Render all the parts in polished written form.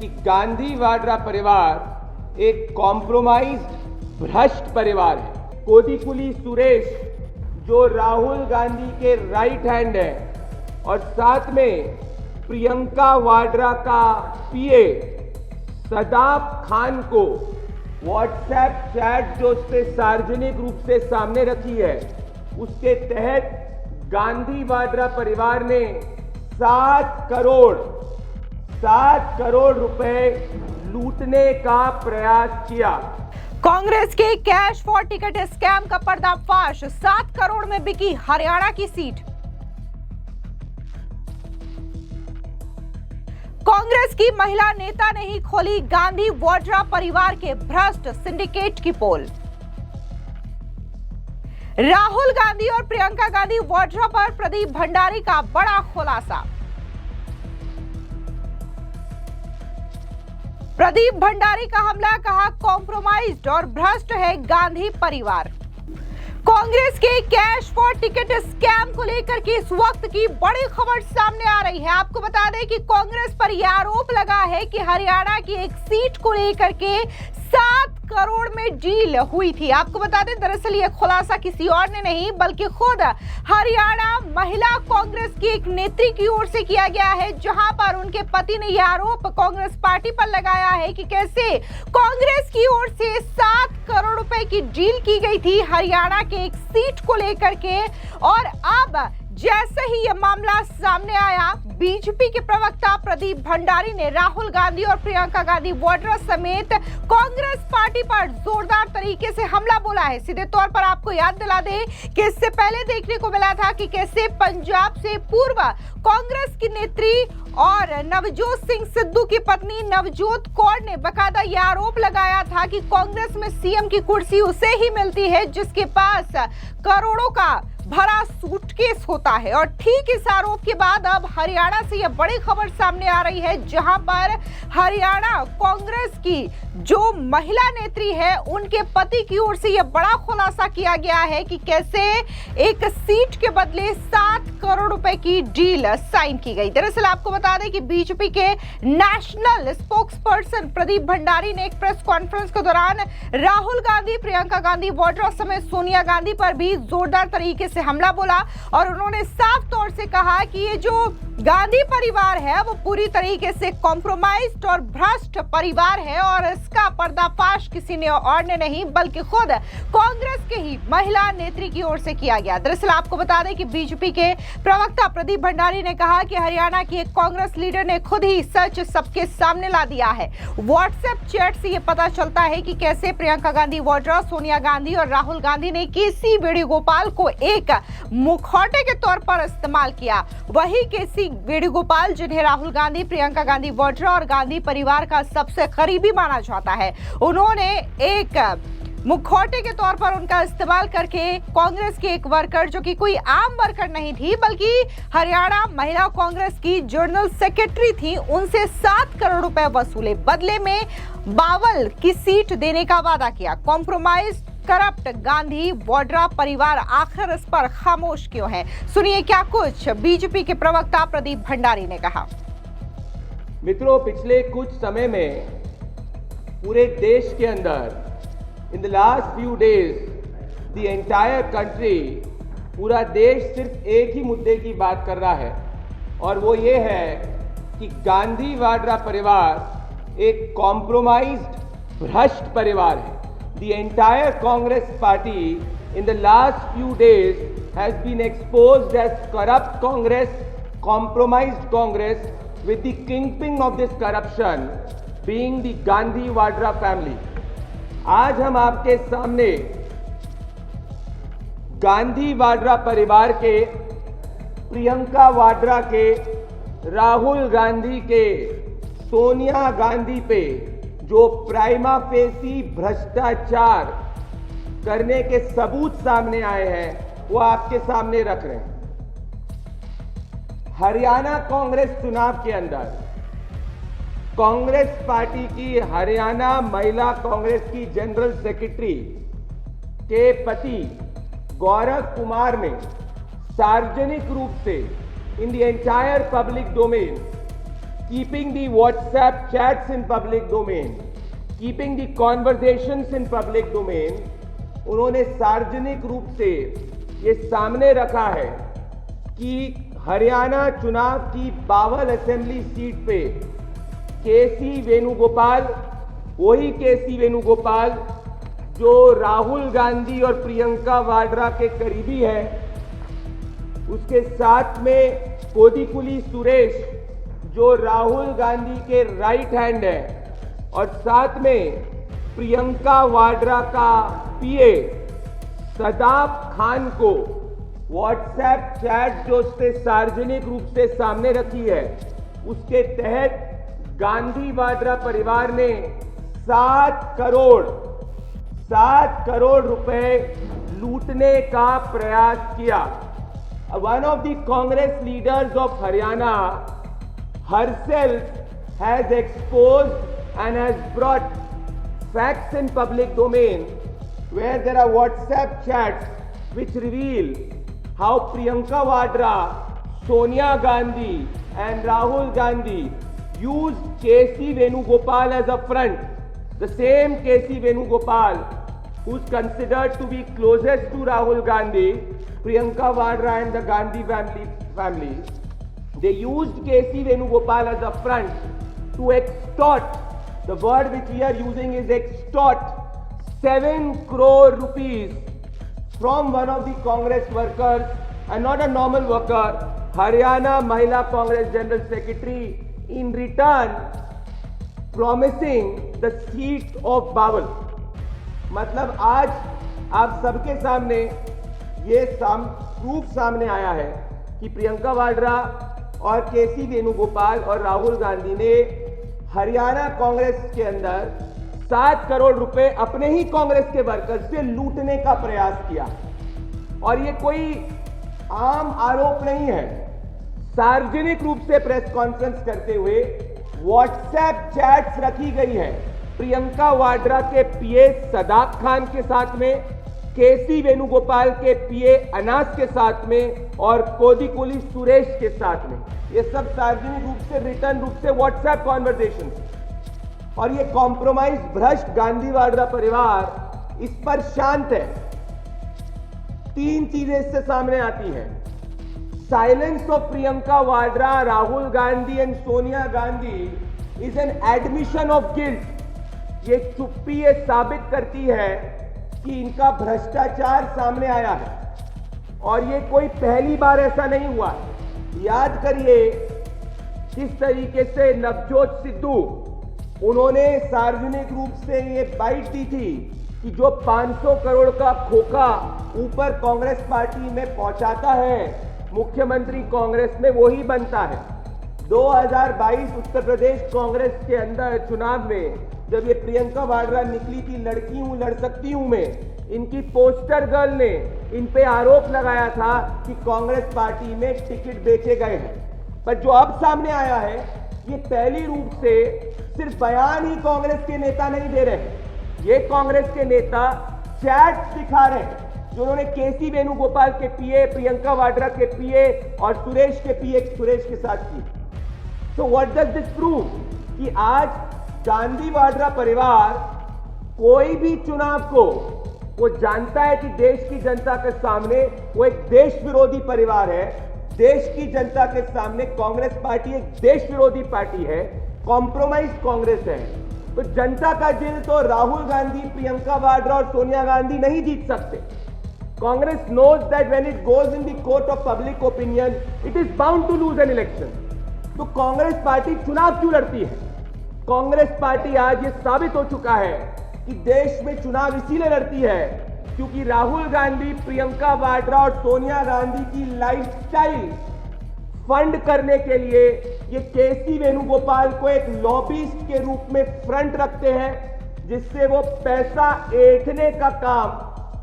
कि गांधी वाड्रा परिवार एक कॉम्प्रोमाइज्ड भ्रष्ट परिवार है। कोडिकुली सुरेश जो राहुल गांधी के राइट हैंड है और साथ में प्रियंका वाड्रा का पीए सदाब खान को व्हाट्सएप चैट जो उसने सार्वजनिक रूप से सामने रखी है, उसके तहत गांधी वाड्रा परिवार ने 7 करोड़ रुपए लूटने का प्रयास किया। कांग्रेस के कैश फॉर टिकट स्कैम का पर्दाफाश, 7 करोड़ में बिकी हरियाणा की सीट। कांग्रेस की महिला नेता ने ही खोली गांधी वाड्रा परिवार के भ्रष्ट सिंडिकेट की पोल। राहुल गांधी और प्रियंका गांधी वाड्रा पर प्रदीप भंडारी का बड़ा खुलासा। प्रदीप भंडारी का हमला, कहा कॉम्प्रोमाइज्ड और भ्रष्ट है गांधी परिवार। कांग्रेस के कैश फॉर टिकट स्कैम को लेकर के इस वक्त की बड़ी खबर सामने आ रही है। आपको बता दें कि कांग्रेस पर यह आरोप लगा है कि हरियाणा की एक सीट को लेकर के 7 करोड़ में डील हुई थी। आपको बता दें, दरअसल यह खुलासा किसी और ने नहीं बल्कि खुद हरियाणा महिला कांग्रेस की एक नेत्री की ओर से किया गया है, जहां पर उनके पति ने यह आरोप कांग्रेस पार्टी पर लगाया है कि कैसे कांग्रेस की ओर से 7 करोड़ रुपए की डील की गई थी हरियाणा के एक सीट को लेकर के। और अब जैसे ही यह मामला सामने आया, बीजेपी के प्रवक्ता प्रदीप भंडारी ने राहुल गांधी और प्रियंका गांधी वाड्रा समेत कांग्रेस पार्टी पर जोरदार तरीके से हमला बोला है। सीधे तौर पर आपको याद दिला दें कि इससे पहले देखने को मिला था कि कैसे पंजाब से पूर्व कांग्रेस की नेत्री और नवजोत सिंह सिद्धू की पत्नी नवजोत कौर ने बकायदा यह आरोप लगाया था कि कांग्रेस में सीएम की कुर्सी उसे ही मिलती है जिसके पास करोड़ों का भरा सूटकेस होता है। और ठीक इस आरोप के बाद अब हरियाणा से यह बड़ी खबर सामने आ रही है, जहां पर हरियाणा कांग्रेस की जो महिला नेत्री है उनके पति की ओर से यह बड़ा खुलासा किया गया है कि कैसे एक सीट के बदले 7 करोड़ रुपए की डील साइन की गई। दरअसल आपको बता दें कि बीजेपी के नेशनल स्पोक्सपर्सन प्रदीप भंडारी ने एक प्रेस कॉन्फ्रेंस के दौरान राहुल गांधी, प्रियंका गांधी वाड्रा समेत सोनिया गांधी पर भी जोरदार तरीके से हमला बोला और उन्होंने साफ तौर से कहा कि ये जो गांधी परिवार है वो पूरी तरीके से कॉम्प्रोमाइज्ड और भ्रष्ट परिवार है और इसका पर्दाफाश किसी ने और ने नहीं बल्कि खुद कांग्रेस के ही महिला नेत्री की ओर से किया गया। दरअसल आपको बता दें कि बीजेपी के प्रवक्ता प्रदीप भंडारी ने कहा कि हरियाणा की एक कांग्रेस लीडर ने खुद ही सच सबके सामने ला दिया है। व्हाट्सएप चैट से ये पता चलता है कि कैसे प्रियंका गांधी वाड्रा, सोनिया गांधी और राहुल गांधी ने केसी वेणुगोपाल को एक मुखौटे के तौर पर इस्तेमाल किया। वही केसी वेणुगोपाल, जिन्हें राहुल गांधी, प्रियंका गांधी वाड्रा और गांधी परिवार का सबसे करीबी माना जाता है, उन्होंने एक मुखौटे के तौर पर उनका इस्तेमाल करके कांग्रेस के एक वर्कर, जो कि कोई आम वर्कर नहीं थी बल्कि हरियाणा महिला कांग्रेस की जनरल सेक्रेटरी थी, उनसे 7 करोड़ रुपए वसूले। बदले में बावल की सीट देने का वादा किया। कॉम्प्रोमाइज करप्ट गांधी वाड्रा परिवार आखिर इस पर खामोश क्यों है? सुनिए क्या कुछ बीजेपी के प्रवक्ता प्रदीप भंडारी ने कहा। मित्रों, पिछले कुछ समय में पूरे देश के अंदर in the last few days the entire country, पूरा देश सिर्फ एक ही मुद्दे की बात कर रहा है और वो ये है कि गांधी वाड्रा परिवार एक कॉम्प्रोमाइज्ड भ्रष्ट परिवार है। The entire Congress party in the last few days has been exposed as corrupt Congress, compromised Congress, with the kingpin of this corruption being the Gandhi Vadra family. आज हम आपके सामने गांधी वाड्रा परिवार के, प्रियंका वाड्रा के, राहुल गांधी के, सोनिया गांधी पे जो प्राइमा फेसी भ्रष्टाचार करने के सबूत सामने आए हैं वो आपके सामने रख रहे हैं। हरियाणा कांग्रेस चुनाव के अंदर कांग्रेस पार्टी की हरियाणा महिला कांग्रेस की जनरल सेक्रेटरी के पति गौरव कुमार ने सार्वजनिक रूप से in the entire public domain keeping the WhatsApp chats in public domain, keeping the conversations in public domain, उन्होंने सार्वजनिक रूप से ये सामने रखा है कि हरियाणा चुनाव की बावल असेंबली सीट पे केसी वेणुगोपाल, वही केसी वेणुगोपाल जो राहुल गांधी और प्रियंका वाड्रा के करीबी है, उसके साथ में कोडिकुली सुरेश जो राहुल गांधी के राइट हैंड है, और साथ में प्रियंका वाड्रा का पीए सदाब खान को व्हाट्सएप चैट जो उसने सार्वजनिक रूप से सामने रखी है, उसके तहत गांधी वाड्रा परिवार ने 7 करोड़ रुपए लूटने का प्रयास किया। One of the Congress leaders of Haryana herself has exposed and has brought facts in public domain where there are WhatsApp chats which reveal how Priyanka Vadra, Sonia Gandhi and Rahul Gandhi used KC Venugopal as a front. The same KC Venugopal who's considered to be closest to Rahul Gandhi, Priyanka Vadra and the Gandhi family. They used KC Venugopal as a front to extort, the word which we are using is extort, 7 crore rupees from one of the Congress workers, and not a normal worker, Haryana Mahila Congress General Secretary, in return promising the seat of Bawal. मतलब आज आप सबके सामने ये proof सामने आया है कि प्रियंका वाड्रा और केसी वेणुगोपाल और राहुल गांधी ने हरियाणा कांग्रेस के अंदर 7 करोड़ रुपए अपने ही कांग्रेस के वर्कर्स से लूटने का प्रयास किया। और ये कोई आम आरोप नहीं है। सार्वजनिक रूप से प्रेस कॉन्फ्रेंस करते हुए व्हाट्सएप चैट्स रखी गई है प्रियंका वाड्रा के पीए सदाब खान के साथ में, केसी वेणुगोपाल के पीए अनास के साथ में और कोडिकुली सुरेश के साथ में। ये सब सार्वजनिक रूप से रिटर्न रूप से व्हाट्सएप कॉन्वर्सेशन, और ये कॉम्प्रोमाइज भ्रष्ट गांधी वाड्रा परिवार इस पर शांत है। 3 चीजें इससे सामने आती हैं। Silence of Priyanka Vadra, Rahul Gandhi and Sonia Gandhi is an admission of guilt. ये चुप्पी ये साबित करती है कि इनका भ्रष्टाचार सामने आया है, और ये कोई पहली बार ऐसा नहीं हुआ। याद करिए किस तरीके से नवजोत सिद्धू, उन्होंने सार्वजनिक रूप से ये बाइट दी थी कि जो 500 करोड़ का खोखा ऊपर कांग्रेस पार्टी में पहुंचाता है, मुख्यमंत्री कांग्रेस में वही बनता है। 2022 उत्तर प्रदेश कांग्रेस के अंदर चुनाव में जब ये प्रियंका वाड्रा निकली थी लड़की हूं लड़ सकती हूं में, इनकी पोस्टर गर्ल ने इन पे आरोप लगाया था कि कांग्रेस पार्टी में टिकट बेचे गए हैं। पर जो अब सामने आया है, ये पहली रूप से सिर्फ बयान ही कांग्रेस के नेता नहीं दे रहे हैं, ये कांग्रेस के नेता चैट दिखा रहे हैं जो उन्होंने केसी वेणुगोपाल के पीए, प्रियंका वाड्रा के पीए और सुरेश के पीए सुरेश के साथ की। तो व्हाट डज दिस प्रूव कि आज गांधी वाड्रा परिवार कोई भी चुनाव को वो जानता है कि देश की जनता के सामने वो एक देश विरोधी परिवार है। देश की जनता के सामने कांग्रेस पार्टी एक देश विरोधी पार्टी है, कॉम्प्रोमाइज कांग्रेस है। तो जनता का दिल तो राहुल गांधी, प्रियंका वाड्रा और सोनिया गांधी नहीं जीत सकते। Congress knows that when it goes in the court of public opinion, it is bound to lose an election. तो कांग्रेस पार्टी चुनाव क्यों लड़ती है? कांग्रेस पार्टी आज ये साबित हो चुका है कि देश में चुनाव इसीलिए लड़ती है क्योंकि राहुल गांधी, प्रियंका वाड्रा और सोनिया गांधी की लाइफस्टाइल फंड करने के लिए ये केसी वेणुगोपाल को एक लॉबिस्ट के रूप में फ्रंट रखते हैं, जिससे वो पैसा ऐंठने का काम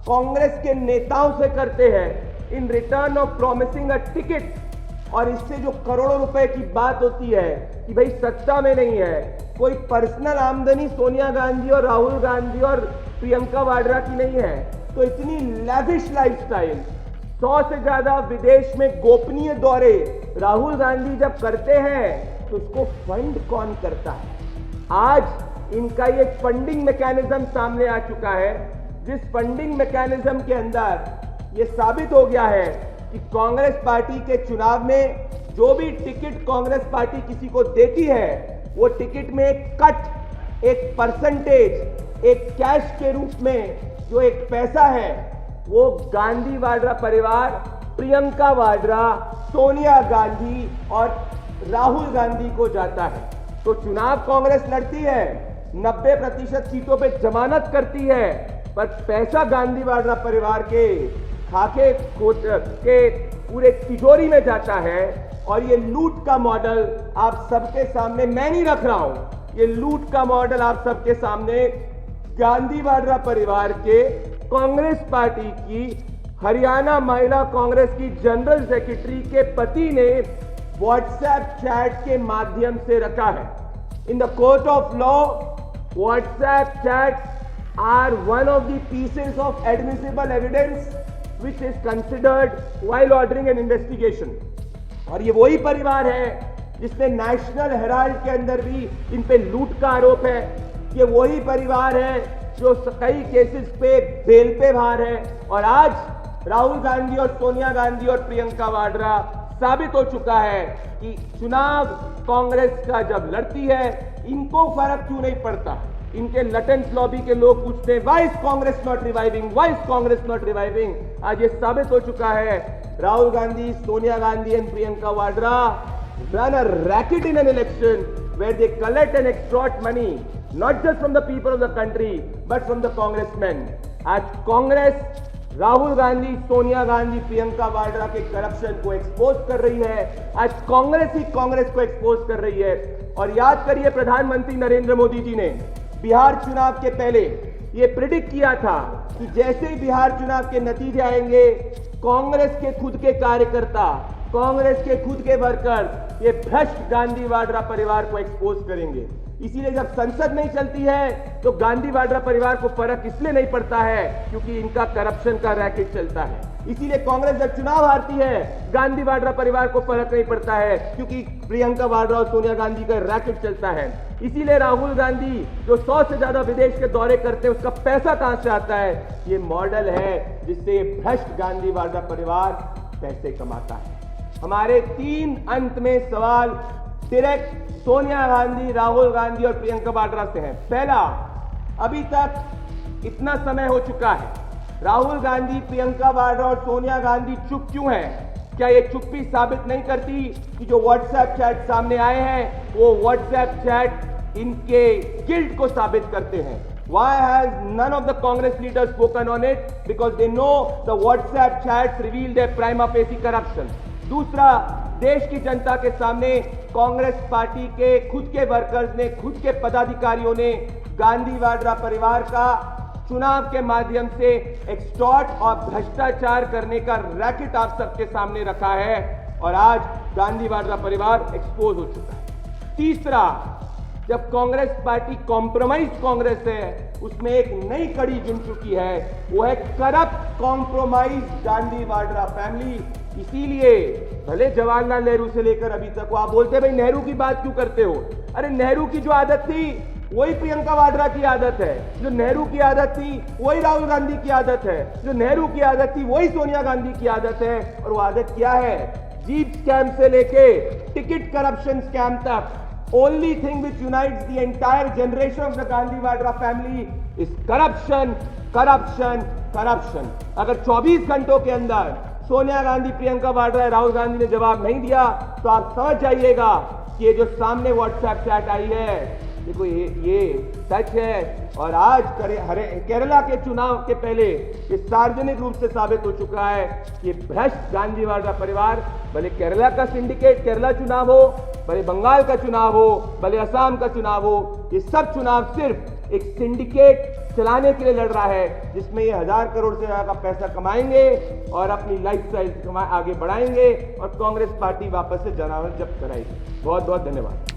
कांग्रेस के नेताओं से करते हैं in return of promising a ticket. और इससे जो करोड़ों रुपए की बात होती है कि भाई सत्ता में नहीं है, कोई पर्सनल आमदनी सोनिया गांधी और राहुल गांधी और प्रियंका वाड्रा की नहीं है, तो इतनी लैविश लाइफस्टाइल, 100 से ज्यादा विदेश में गोपनीय दौरे राहुल गांधी जब करते हैं तो उसको फंड कौन करता है? आज इनका ये फंडिंग मैकेनिज्म सामने आ चुका है, जिस फंडिंग मैकेनिज्म के अंदर ये साबित हो गया है कि कांग्रेस पार्टी के चुनाव में जो भी टिकट कांग्रेस पार्टी किसी को देती है, वो टिकट में एक कट, एक परसेंटेज, एक कैश के रूप में जो एक पैसा है, वो गांधी वाड्रा परिवार, प्रियंका वाड्रा, सोनिया गांधी और राहुल गांधी को जाता है। तो चुनाव कांग्रेस लड़ती है, 90% सीटों पे जमानत करती है, पर पैसा गांधी वाड्रा परिवार के खाके के पूरे तिजोरी में जाता है। और ये लूट का मॉडल आप सबके सामने मैं नहीं रख रहा हूं, ये लूट का मॉडल आप सबके सामने गांधी वाड्रा परिवार के कांग्रेस पार्टी की हरियाणा महिला कांग्रेस की जनरल सेक्रेटरी के पति ने व्हाट्सएप चैट के माध्यम से रखा है। In the court of law, WhatsApp chats are one of the pieces of admissible evidence which is considered while ordering an investigation। और ये वही परिवार है जिसने नेशनल हेराल्ड के अंदर भी इन पे लूट का आरोप है। ये वही परिवार है जो कई केसेस पे बेल पे बाहर है। और आज राहुल गांधी और सोनिया गांधी और प्रियंका वाड्रा साबित हो चुका है कि चुनाव कांग्रेस का जब लड़ती है, इनको फर्क क्यों नहीं पड़ता। इनके लटेंस लॉबी के लोग पूछते हैं, why is Congress not reviving, why is Congress not reviving. आज ये साबित हो चुका है, Rahul Gandhi, Sonia Gandhi and Priyanka Vadra run a racket in an election where they collect and extort money not just from the people of the country but from the congressmen। आज कांग्रेस राहुल गांधी, सोनिया गांधी, प्रियंका वाड्रा के corruption को expose कर रही है। आज कांग्रेस ही कांग्रेस को एक्सपोज कर रही है। और याद करिए, प्रधानमंत्री नरेंद्र मोदी जी ने बिहार चुनाव के पहले ये प्रिडिक्ट किया था कि जैसे ही बिहार चुनाव के नतीजे आएंगे, कांग्रेस के खुद के कार्यकर्ता, कांग्रेस के खुद के वर्कर्स ये भ्रष्ट गांधी वाड्रा परिवार को एक्सपोज करेंगे। इसीलिए जब संसद नहीं चलती है तो गांधी वाड्रा परिवार को फर्क इसलिए नहीं पड़ता है क्योंकि इनका करप्शन का रैकेट चलता है। इसीलिए कांग्रेस जब चुनाव हारती है, गांधी वाड्रा परिवार को फर्क नहीं पड़ता है क्योंकि प्रियंका वाड्रा और सोनिया गांधी का रैकेट चलता है। इसीलिए राहुल गांधी जो 100 से ज्यादा विदेश के दौरे करते हैं, उसका पैसा कहां से आता है? ये मॉडल है जिससे भ्रष्ट गांधी वाड्रा परिवार पैसे कमाता है। हमारे 3 अंत में सवाल डायरेक्ट सोनिया गांधी, राहुल गांधी और प्रियंका वाड्रा से है। पहला, अभी तक इतना समय हो चुका है, राहुल गांधी, प्रियंका वाड्रा और सोनिया गांधी चुप क्यों हैं? क्या ये चुप्पी साबित नहीं करती कि जो व्हाट्सएप चैट सामने आए हैं वो व्हाट्सएप चैट इनके गिल्ट को साबित करते हैं? Why has none of the Congress leaders spoken on it? Because they know the WhatsApp chats reveal their prima facie corruption। दूसरा, देश की जनता के सामने कांग्रेस पार्टी के खुद के वर्कर्स ने, खुद के पदाधिकारियों ने गांधी वाड्रा परिवार का चुनाव के माध्यम से एक्सटॉर्ट और भ्रष्टाचार करने का रैकेट आप सबके सामने रखा है और आज गांधी वाड्रा परिवार एक्सपोज हो चुका है। तीसरा, जब कांग्रेस पार्टी कॉम्प्रोमाइज कांग्रेस है, उसमें एक नई कड़ी जुड़ चुकी है, वो है corrupt compromise Gandhi Vadra family. इसीलिए भले जवाहरलाल नेहरू से लेकर अभी तक, वो आप बोलते हैं भाई नेहरू की बात क्यों करते हो? अरे नेहरू की जो आदत थी वही प्रियंका वाड्रा की आदत है, जो नेहरू की आदत थी वही राहुल गांधी की आदत है, जो नेहरू की आदत थी वही सोनिया गांधी की आदत है। और वो आदत क्या है? जीप स्कैम से लेके टिकट करप्शन स्कैम तक, only thing which unites the entire generation of the Gandhi Vadra family is corruption, corruption, corruption। अगर 24 घंटों के अंदर सोनिया गांधी, प्रियंका वाड्रा, राहुल गांधी ने जवाब नहीं दिया तो आप समझ जाइएगा कि ये जो सामने व्हाट्सएप चैट आई है, देखो ये सच है। और आज केरला के चुनाव के पहले ये सार्वजनिक रूप से साबित हो चुका है कि भ्रष्ट गांधी वाड्रा परिवार, भले केरला का सिंडिकेट केरला चुनाव हो, भले बंगाल का चुनाव हो, भले असम का चुनाव हो, ये सब चुनाव सिर्फ एक सिंडिकेट चलाने के लिए लड़ रहा है, जिसमें ये 1000 करोड़ से ज्यादा का पैसा कमाएंगे और अपनी लाइफस्टाइल आगे बढ़ाएंगे और कांग्रेस पार्टी वापस से जनावर जब्त कराएगी। बहुत बहुत धन्यवाद।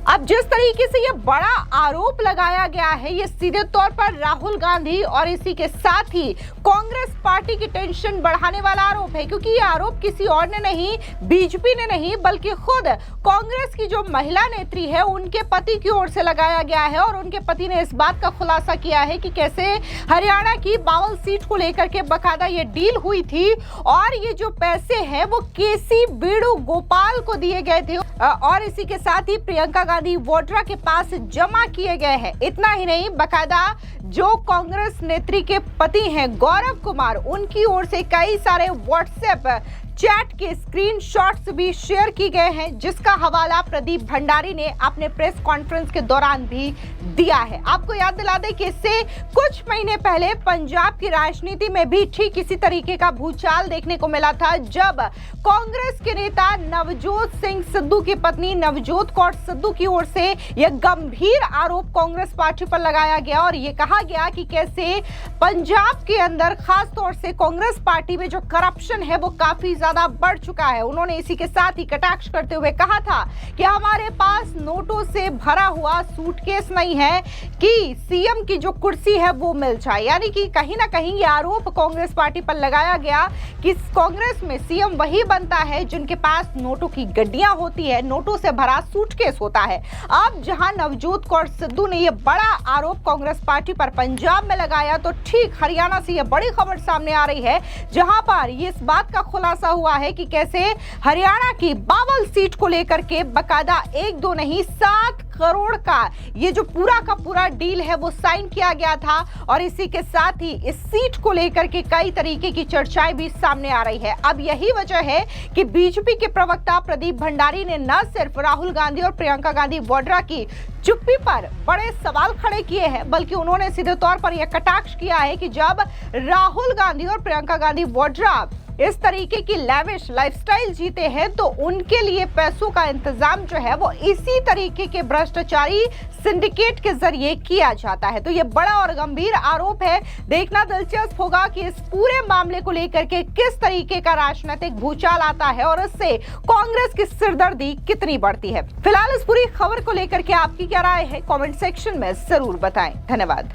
अब जिस तरीके से ये बड़ा आरोप लगाया गया है, ये सीधे तौर पर राहुल गांधी और इसी के साथ ही कांग्रेस पार्टी की टेंशन बढ़ाने वाला आरोप है, क्योंकि ये आरोप किसी और ने नहीं, बीजेपी ने नहीं, बल्कि खुद कांग्रेस की जो महिला नेत्री है उनके पति की ओर से लगाया गया है। और उनके पति ने इस बात का खुलासा किया है कि कैसे हरियाणा की बावल सीट को लेकर के बकायदा ये डील हुई थी और ये जो पैसे हैं वो केसी वेणुगोपाल को दिए गए थे और इसी के साथ ही प्रियंका गांधी वाड्रा के पास जमा किए गए हैं। इतना ही नहीं, बकायदा जो कांग्रेस नेत्री के पति हैं गौरव कुमार, उनकी ओर से कई सारे व्हाट्सएप चैट के स्क्रीनशॉट्स भी शेयर की गए हैं, जिसका हवाला प्रदीप भंडारी ने अपने प्रेस कॉन्फ्रेंस के दौरान भी दिया है। आपको याद दिला दें कि इससे कुछ महीने पहले पंजाब की राजनीति में भी ठीक इसी तरीके का भूचाल देखने को मिला था, जब कांग्रेस के नेता नवजोत सिंह सिद्धू की पत्नी नवजोत कौर सिद्धू की ओर से यह गंभीर आरोप कांग्रेस पार्टी पर लगाया गया और यह कहा गया कि कैसे पंजाब के अंदर खास तौर से कांग्रेस पार्टी में जो करप्शन है वो काफी ज्यादा बढ़ चुका है। उन्होंने इसी के साथ ही कटाक्ष करते हुए कहा था कि हमारे पास नोटों से भरा हुआ सूटकेस नहीं है कि सीएम की जो कुर्सी है वो मिल जाए। यानी कि कहीं ना कहीं ये आरोप कांग्रेस पार्टी पर लगाया गया कि कांग्रेस में सीएम वही बनता है जिनके पास नोटों की गड्डियां होती है, नोटों से भरा सूटकेस होता है। अब जहां नवजोत कौर सिद्धू ने यह बड़ा आरोप कांग्रेस पार्टी पर पंजाब में लगाया, तो ठीक हरियाणा से यह बड़ी खबर सामने आ रही है, जहां पर ये इस बात का खुलासा हुआ है कि कैसे हरियाणा की बावल सीट को लेकर के बकायदा 1-2 नहीं 7 करोड़ का ये जो पूरा का पूरा डील है वो साइन किया गया था। और इसी के साथ ही इस सीट को लेकर के कई तरीके की चर्चाएं भी सामने आ रही है। अब यही वजह है कि बीजेपी के प्रवक्ता प्रदीप भंडारी ने न सिर्फ राहुल गांधी और प्रियंका गांधी वाड्रा की चुप्पी पर बड़े सवाल खड़े किए हैं, बल्कि उन्होंने सीधे तौर पर यह कटाक्ष किया है कि जब राहुल गांधी और प्रियंका गांधी वाड्रा इस तरीके की लैविश लाइफस्टाइल जीते हैं तो उनके लिए पैसों का इंतजाम जो है वो इसी तरीके के भ्रष्टाचारी सिंडिकेट के जरिए किया जाता है। तो ये बड़ा और गंभीर आरोप है। देखना दिलचस्प होगा कि इस पूरे मामले को लेकर के किस तरीके का राजनीतिक भूचाल आता है और इससे कांग्रेस की सिरदर्दी कितनी बढ़ती है। फिलहाल इस पूरी खबर को लेकर के आपकी क्या राय है, कमेंट सेक्शन में जरूर बताएं। धन्यवाद।